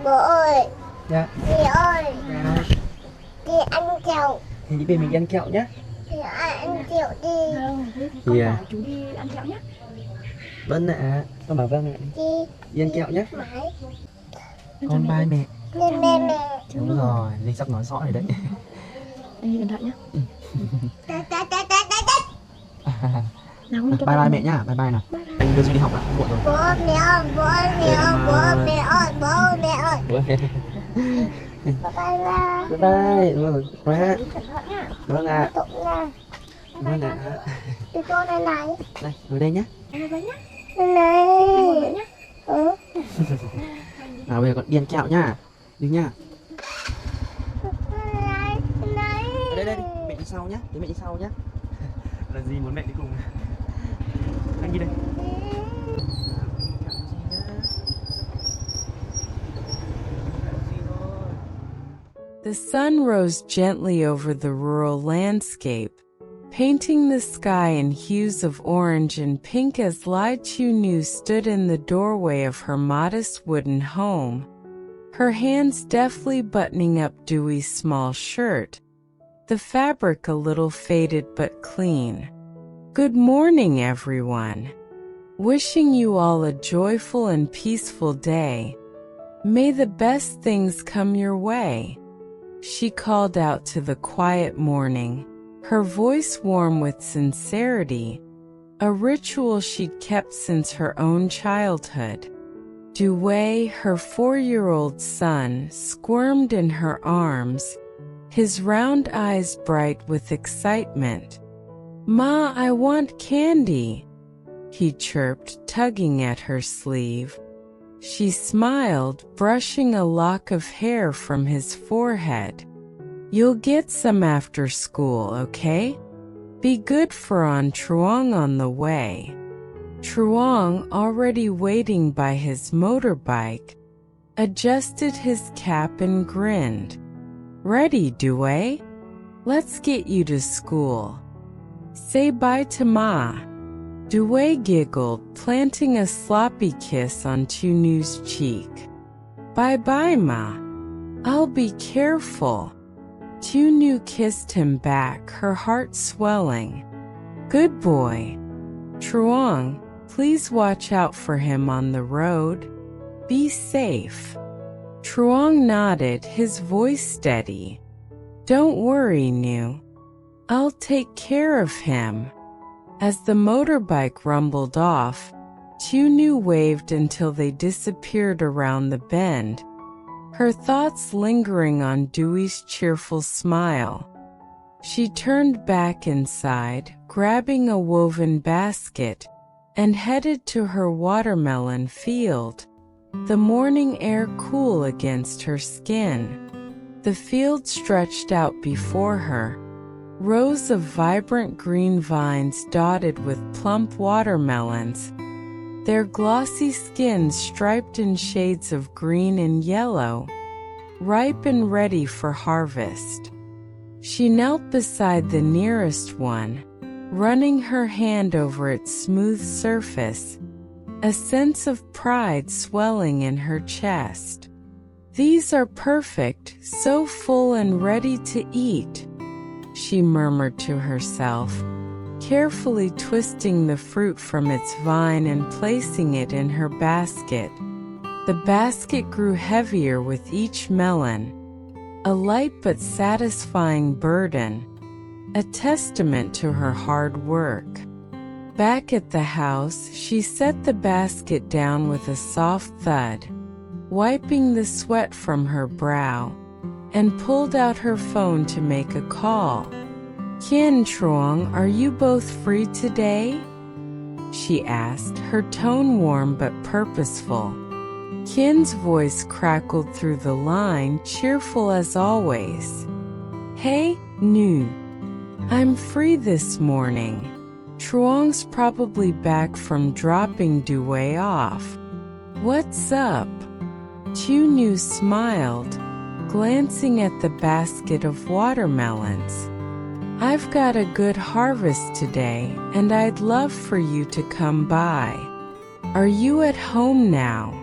Bố ơi, Dạ. dì ơi, Dạ. đi ăn kẹo. Thì đi bên mình đi ăn kẹo nhé. Thì ăn kẹo đi. Con Dạ. bảo chú đi ăn kẹo nhé. Vâng ạ. Con bảo vâng ạ. Đi ăn kẹo nhé. Mãi. Con bye mẹ. Nên mẹ. Đúng rồi, Linh sắp nói rõ rồi đấy. Anh đi cẩn thận nhé. Ta ta ta ta ta ta. Nào con cho Bye bye ba mẹ nhá, bye bye nào. Anh đưa Duy đi học ạ, muộn rồi. Bố mẹ ơi, bố mẹ ơi, bố mẹ ơi, bố mẹ ơi. Bye bye. Bye bye. Bye bye. Đúng rồi. Quá. cẩn thận nhá. Vâng ạ. Tụng nha. Vâng ạ. Đi cô này này. Đây, ngồi đây nhé. Anh với nhá. Này. Ngồi vậy nhá. Ừ. Nào bây giờ con đi ăn kẹo nhá. Đi nhá. Này, này. Đây đây, mẹ đi sau nhá. Để mẹ đi sau nhá. Là gì muốn mẹ đi cùng. Anh đi đây. The sun rose gently over the rural landscape, painting the sky in hues of orange and pink as Lai Chu stood in the doorway of her modest wooden home, her hands deftly buttoning up Dewey's small shirt, the fabric a little faded but clean. Good morning, everyone. Wishing you all a joyful and peaceful day. May the best things come your way. She called out to the quiet morning, her voice warm with sincerity, a ritual she'd kept since her own childhood. Dewey, her 4-year-old son, squirmed in her arms, his round eyes bright with excitement. "Ma, I want candy," he chirped, tugging at her sleeve. She smiled, brushing a lock of hair from his forehead. "You'll get some after school, okay? Be good for Truong on the way." Truong, already waiting by his motorbike, adjusted his cap and grinned. "Ready, Dewey? Let's get you to school. Say bye to Ma." Dewey giggled, planting a sloppy kiss on Tunu's cheek. "Bye-bye, Ma. I'll be careful." Tunu kissed him back, her heart swelling. "Good boy. Truong, please watch out for him on the road. Be safe." Truong nodded, his voice steady. "Don't worry, Nu. I'll take care of him." As the motorbike rumbled off, Tunu waved until they disappeared around the bend, her thoughts lingering on Dewey's cheerful smile. She turned back inside, grabbing a woven basket, and headed to her watermelon field, the morning air cool against her skin. The field stretched out before her, rows of vibrant green vines dotted with plump watermelons, their glossy skins striped in shades of green and yellow, ripe and ready for harvest. She knelt beside the nearest one, running her hand over its smooth surface, a sense of pride swelling in her chest. "These are perfect, so full and ready to eat," she murmured to herself, carefully twisting the fruit from its vine and placing it in her basket. The basket grew heavier with each melon, a light but satisfying burden, a testament to her hard work. Back at the house, she set the basket down with a soft thud, wiping the sweat from her brow, and pulled out her phone to make a call. "Tien, Truong, are you both free today?" she asked, her tone warm but purposeful. Tien's voice crackled through the line, cheerful as always. "Hey, Nu. I'm free this morning. Truong's probably back from dropping Dewey off. What's up?" Tunu smiled, glancing at the basket of watermelons. "I've got a good harvest today, and I'd love for you to come by. Are you at home now?"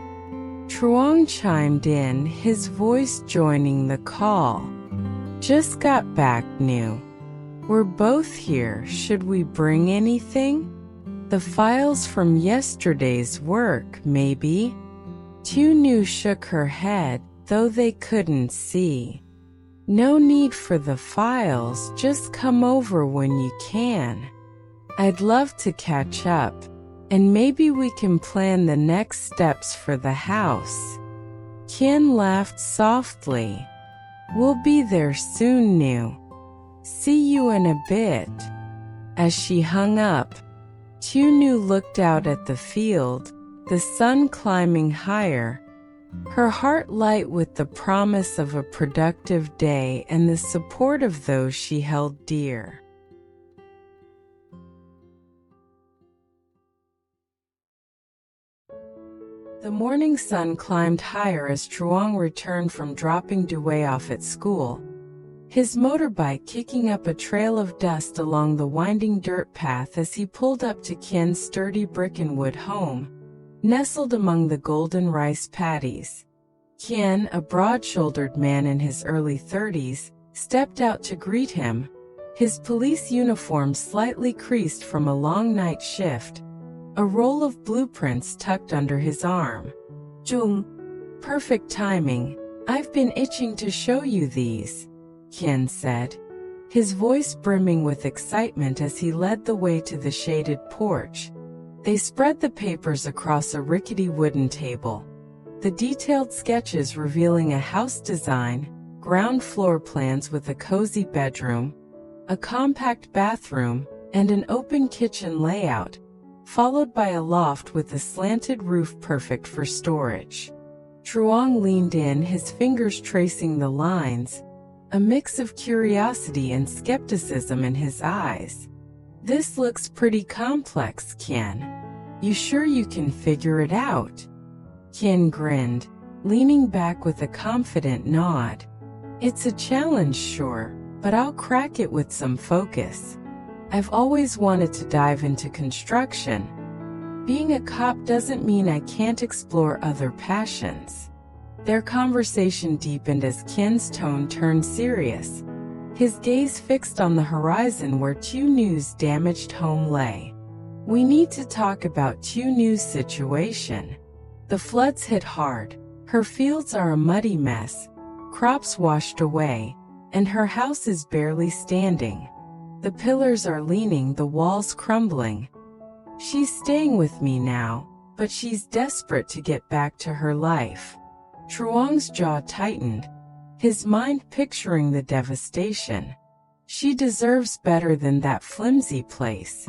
Truong chimed in, his voice joining the call. Just got back new. We're both here. Should we bring anything? The files from yesterday's work, maybe? Tieu shook her head, though they couldn't see. No need for the files, just come over when you can. I'd love to catch up, and maybe we can plan the next steps for the house. Tien laughed softly. We'll be there soon, new. See you in a bit. As she hung up, Tieu looked out at the field, the sun climbing higher, her heart light with the promise of a productive day and the support of those she held dear. The morning sun climbed higher as Truong returned from dropping Tieu off at school, his motorbike kicking up a trail of dust along the winding dirt path as he pulled up to Tien's sturdy brick and wood home, nestled among the golden rice paddies. Tien, a broad-shouldered man in his early 30s, stepped out to greet him, his police uniform slightly creased from a long night shift, a roll of blueprints tucked under his arm. Truong, perfect timing. I've been itching to show you these, Tien said, his voice brimming with excitement as he led the way to the shaded porch. They spread the papers across a rickety wooden table, the detailed sketches revealing a house design, ground floor plans with a cozy bedroom, a compact bathroom, and an open kitchen layout, followed by a loft with a slanted roof perfect for storage. Truong leaned in, his fingers tracing the lines, a mix of curiosity and skepticism in his eyes. This looks pretty complex, Tien. You sure you can figure it out? Tien grinned, leaning back with a confident nod. It's a challenge, sure, but I'll crack it with some focus. I've always wanted to dive into construction. Being a cop doesn't mean I can't explore other passions. Their conversation deepened as Tien's tone turned serious, his gaze fixed on the horizon where Tieu's damaged home lay. We need to talk about Tieu's situation. The floods hit hard, her fields are a muddy mess, crops washed away, and her house is barely standing. The pillars are leaning, the walls crumbling. She's staying with me now, but she's desperate to get back to her life. Truong's jaw tightened, his mind picturing the devastation. She deserves better than that flimsy place.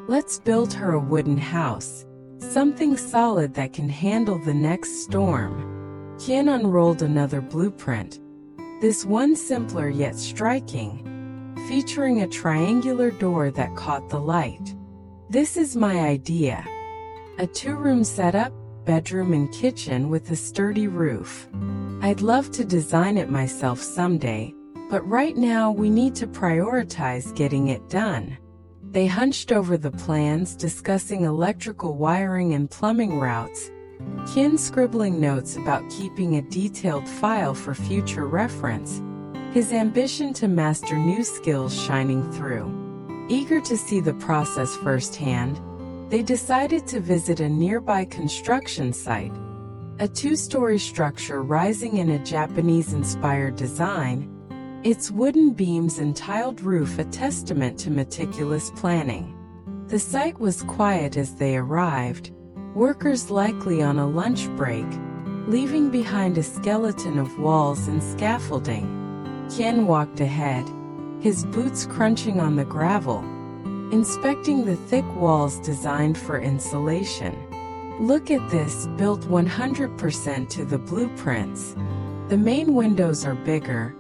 Let's build her a wooden house, something solid that can handle the next storm. Tien unrolled another blueprint, this one simpler yet striking, featuring a triangular door that caught the light. This is my idea. A two-room setup, bedroom and kitchen with a sturdy roof. I'd love to design it myself someday, but right now we need to prioritize getting it done. They hunched over the plans, discussing electrical wiring and plumbing routes, Tien scribbling notes about keeping a detailed file for future reference, his ambition to master new skills shining through. Eager to see the process firsthand, they decided to visit a nearby construction site, a two-story structure rising in a Japanese-inspired design, its wooden beams and tiled roof a testament to meticulous planning. The site was quiet as they arrived, workers likely on a lunch break, leaving behind a skeleton of walls and scaffolding. Tien walked ahead, his boots crunching on the gravel, inspecting the thick walls designed for insulation. Look at this, built 100% to the blueprints. The main windows are bigger,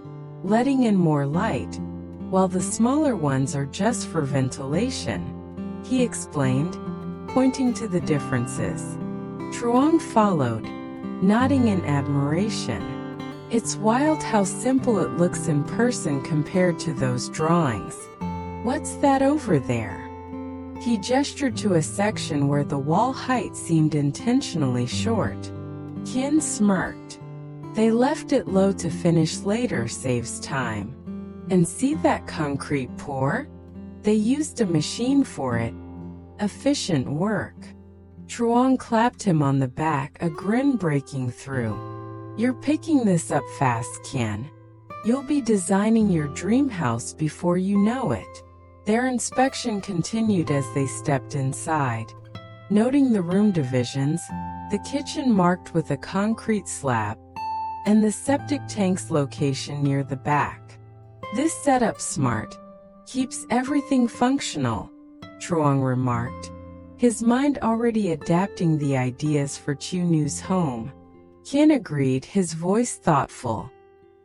letting in more light, while the smaller ones are just for ventilation, he explained, pointing to the differences. Truong followed, nodding in admiration. It's wild how simple it looks in person compared to those drawings. What's that over there? He gestured to a section where the wall height seemed intentionally short. Tien smirked. They left it low to finish later saves time. And see that concrete pour? They used a machine for it. Efficient work. Truong clapped him on the back, a grin breaking through. You're picking this up fast, Tien. You'll be designing your dream house before you know it. Their inspection continued as they stepped inside. Noting the room divisions, the kitchen marked with a concrete slab, and the septic tank's location near the back. This setup's smart. Keeps everything functional, Truong remarked, his mind already adapting the ideas for Tieu's home. Tien agreed, his voice thoughtful.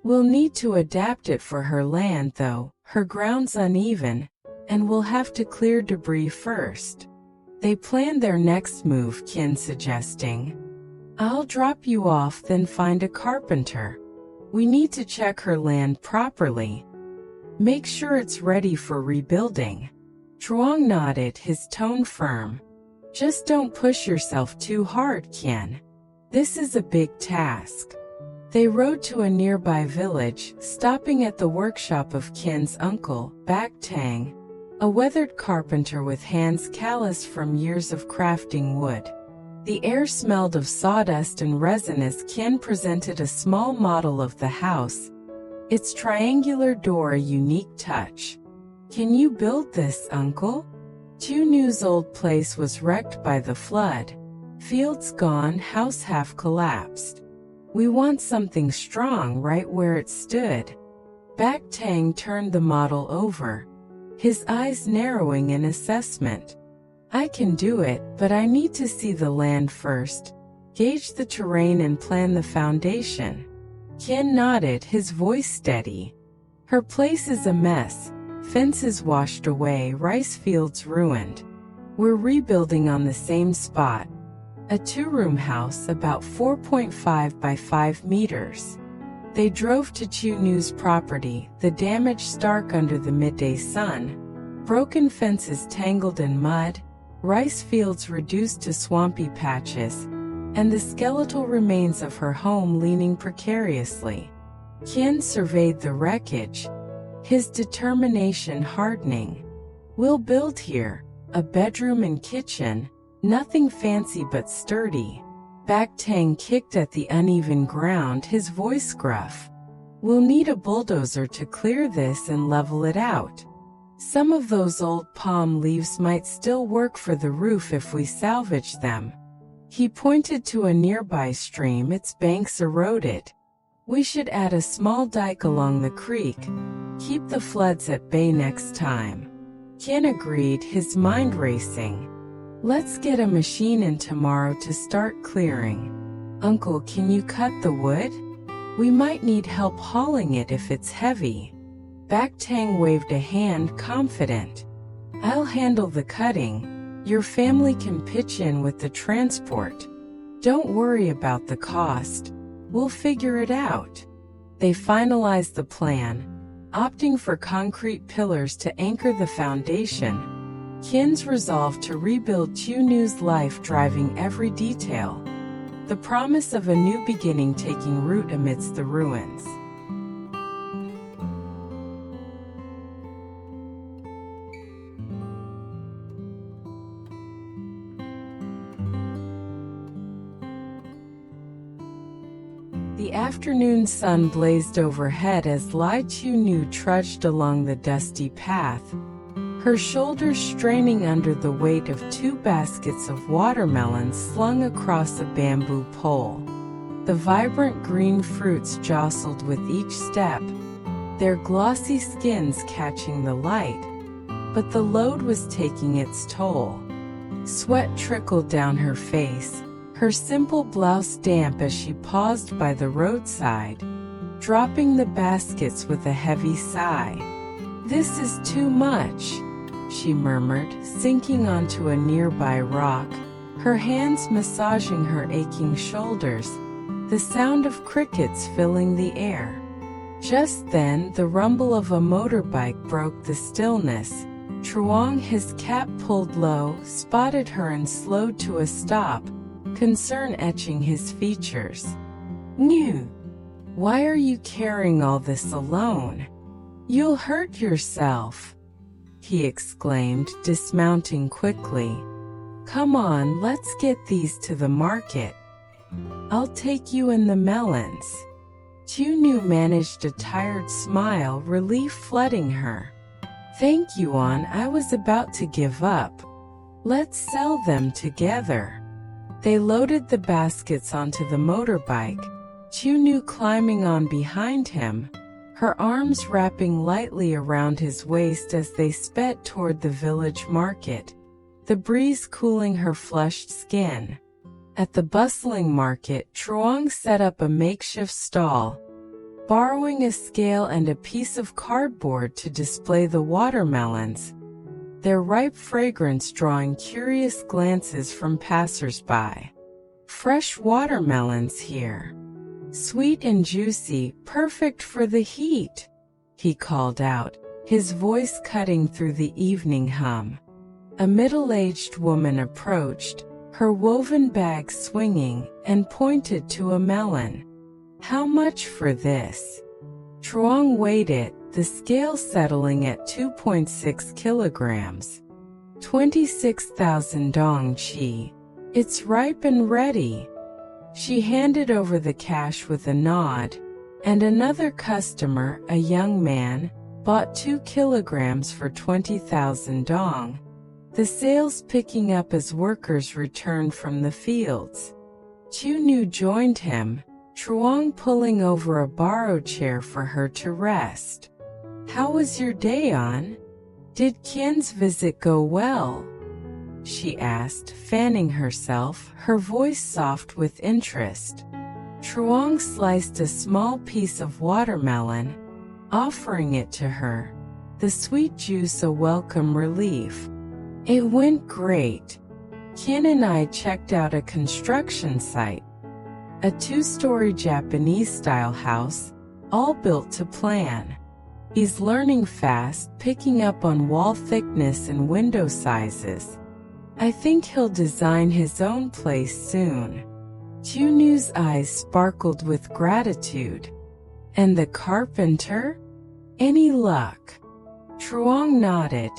We'll need to adapt it for her land though, her ground's uneven, and we'll have to clear debris first. They planned their next move, Tien suggesting. I'll drop you off then find a carpenter. We need to check her land properly. Make sure it's ready for rebuilding. Truong nodded, his tone firm. Just don't push yourself too hard, Tien. This is a big task. They rode to a nearby village, stopping at the workshop of Tien's uncle, Bac Tang, a weathered carpenter with hands calloused from years of crafting wood. The air smelled of sawdust and resin as Tien presented a small model of the house, its triangular door a unique touch. Can you build this, uncle? Tieu's old place was wrecked by the flood. Fields gone, house half collapsed. We want something strong right where it stood. Bac Tang turned the model over, his eyes narrowing in assessment. I can do it, but I need to see the land first, gauge the terrain and plan the foundation. Tien nodded, his voice steady. Her place is a mess, fences washed away, rice fields ruined. We're rebuilding on the same spot. A two-room house about 4.5 by 5 meters. They drove to Tieu's property, the damage stark under the midday sun. Broken fences tangled in mud, rice fields reduced to swampy patches, and the skeletal remains of her home leaning precariously. Tien surveyed the wreckage, his determination hardening. We'll build here, a bedroom and kitchen, nothing fancy but sturdy. Bac Tang kicked at the uneven ground, his voice gruff. We'll need a bulldozer to clear this and level it out. Some of those old palm leaves might still work for the roof if we salvage them. He pointed to a nearby stream, its banks eroded. We should add a small dike along the creek, keep the floods at bay next time. Tien agreed, his mind racing. Let's get a machine in tomorrow to start clearing. Uncle, can you cut the wood? We might need help hauling it if it's heavy. Bac Tang waved a hand, confident. I'll handle the cutting. Your family can pitch in with the transport. Don't worry about the cost. We'll figure it out. They finalized the plan, opting for concrete pillars to anchor the foundation. Tien's resolve to rebuild Tieu's life driving every detail. The promise of a new beginning taking root amidst the ruins. The afternoon sun blazed overhead as Tieu trudged along the dusty path, her shoulders straining under the weight of 2 baskets of watermelons slung across a bamboo pole. The vibrant green fruits jostled with each step, their glossy skins catching the light, but the load was taking its toll. Sweat trickled down her face, her simple blouse damp as she paused by the roadside, dropping the baskets with a heavy sigh. This is too much, she murmured, sinking onto a nearby rock, her hands massaging her aching shoulders, the sound of crickets filling the air. Just then, the rumble of a motorbike broke the stillness. Truong, his cap pulled low, spotted her and slowed to a stop, concern etching his features. "New, why are you carrying all this alone? You'll hurt yourself," he exclaimed, dismounting quickly. "Come on, let's get these to the market. I'll take you in the melons." Tieu managed a tired smile, relief flooding her. "Thank you, An. I was about to give up. Let's sell them together." They loaded the baskets onto the motorbike, Tieu climbing on behind him, her arms wrapping lightly around his waist as they sped toward the village market, the breeze cooling her flushed skin. At the bustling market, Truong set up a makeshift stall, borrowing a scale and a piece of cardboard to display the watermelons, their ripe fragrance drawing curious glances from passers-by. "Fresh watermelons here. Sweet and juicy, perfect for the heat," he called out, his voice cutting through the evening hum. A middle-aged woman approached, her woven bag swinging, and pointed to a melon. "How much for this?" Truong weighed it, the scale settling at 2.6 kilograms. 26,000 dong chi. "It's ripe and ready." She handed over the cash with a nod, and another customer, a young man, bought 2 kilograms for 20,000 dong, the sales picking up as workers returned from the fields. Tieu joined him, Truong pulling over a borrowed chair for her to rest. "How was your day, An? Did Tien's visit go well?" she asked, fanning herself, her voice soft with interest. Truong sliced a small piece of watermelon, offering it to her, the sweet juice a welcome relief. "It went great. Tien and I checked out a construction site, a 2-story Japanese-style house, all built to plan. He's learning fast, picking up on wall thickness and window sizes. I think he'll design his own place soon." Tieu's eyes sparkled with gratitude. "And the carpenter? Any luck?" Truong nodded,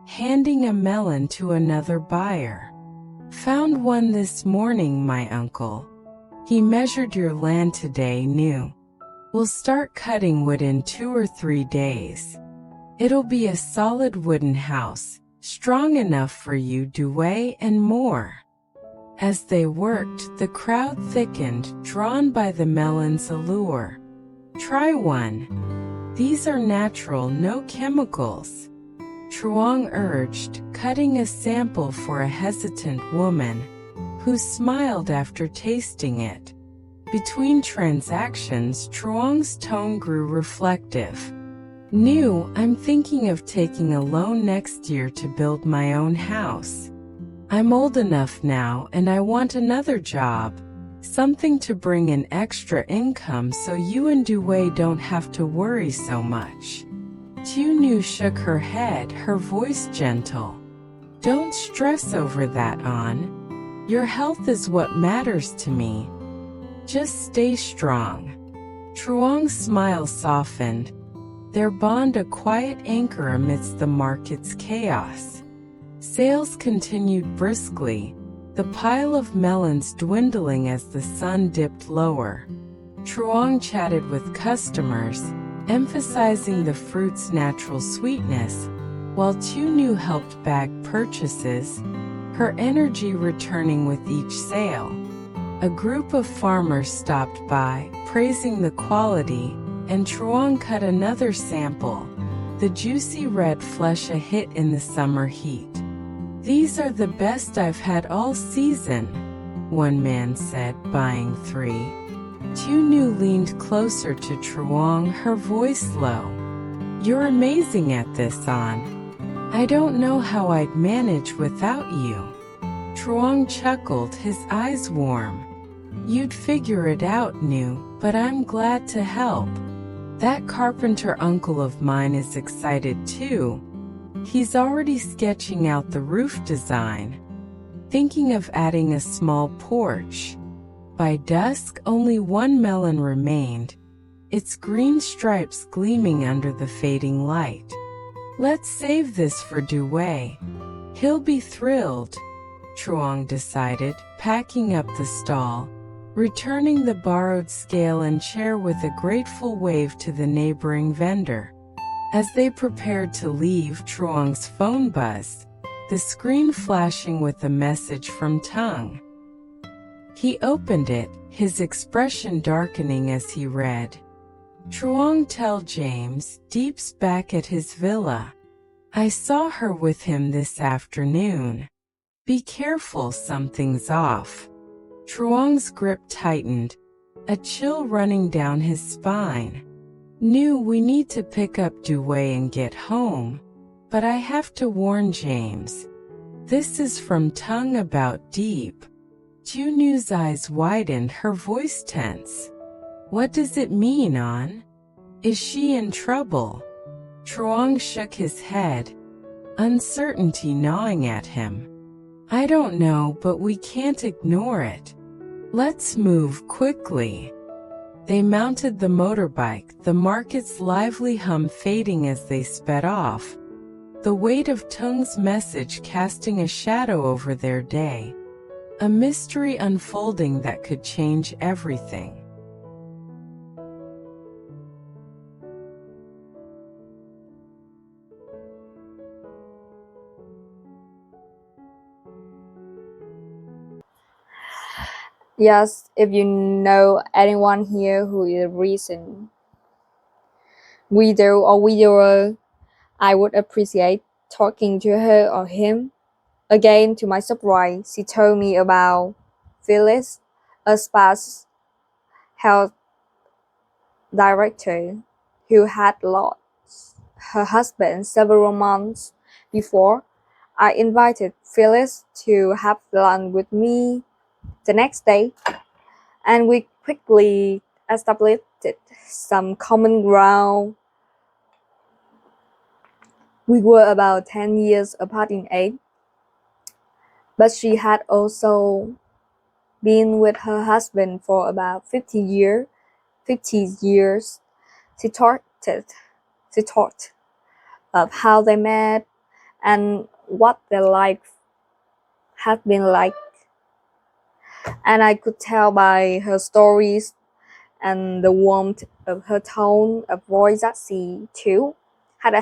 handing a melon to another buyer. "Found one this morning, my uncle. He measured your land today, new. We'll start cutting wood in 2 or 3 days. It'll be a solid wooden house, strong enough for you, Due, and more." As they worked, the crowd thickened, drawn by the melon's allure. "Try one. These are natural, no chemicals," Truong urged, cutting a sample for a hesitant woman, who smiled after tasting it. Between transactions, Truong's tone grew reflective. "New, I'm thinking of taking a loan next year to build my own house. I'm old enough now and I want another job, something to bring in extra income so you and Due don't have to worry so much." Tieu shook her head, her voice gentle. "Don't stress over that, An. Your health is what matters to me. Just stay strong." Truong's smile softened, their bond a quiet anchor amidst the market's chaos. Sales continued briskly, the pile of melons dwindling as the sun dipped lower. Truong chatted with customers, emphasizing the fruit's natural sweetness, while Tieu helped bag purchases, her energy returning with each sale. A group of farmers stopped by, praising the quality, and Truong cut another sample, the juicy red flesh a hit in the summer heat. "These are the best I've had all season," one man said, buying 3. Tieu leaned closer to Truong, her voice low. "You're amazing at this, An. I don't know how I'd manage without you." Truong chuckled, his eyes warm. "You'd figure it out, new, but I'm glad to help. That carpenter uncle of mine is excited too. He's already sketching out the roof design." thinking of adding a small porch. By dusk, only one melon remained, its green stripes gleaming under the fading light. Let's save this for Tieu. He'll be thrilled, Truong decided, packing up the stall, returning the borrowed scale and chair with a grateful wave to the neighboring vendor. As they prepared to leave, Truong's phone buzzed, the screen flashing with a message from Tieu. He opened it, his expression darkening as he read. Truong, tell James, Deep's back at his villa. I saw her with him this afternoon. Be careful, something's off. Truong's grip tightened, a chill running down his spine. Knew we need to pick up Tieu and get home. But I have to warn James. This is from Tieu about Deep. Tieu's eyes widened, her voice tense. What does it mean, An? Is she in trouble? Truong shook his head, uncertainty gnawing at him. I don't know, but we can't ignore it. Let's move quickly. They mounted the motorbike, the market's lively hum fading as they sped off, the weight of Tieu's message casting a shadow over their day, a mystery unfolding that could change everything. Yes, if you know anyone here who is a recent reader or viewer, I would appreciate talking to her or him. Again, to my surprise, she told me about Phyllis, a spa health director who had lost her husband several months before. I invited Phyllis to have lunch with me the next day, and we quickly established some common ground. We were about 10 years apart in age, but she had also been with her husband for about 50 years. She talked of how they met and what their life had been like. And I could tell by her stories and the warmth of her tone of voice that she, too,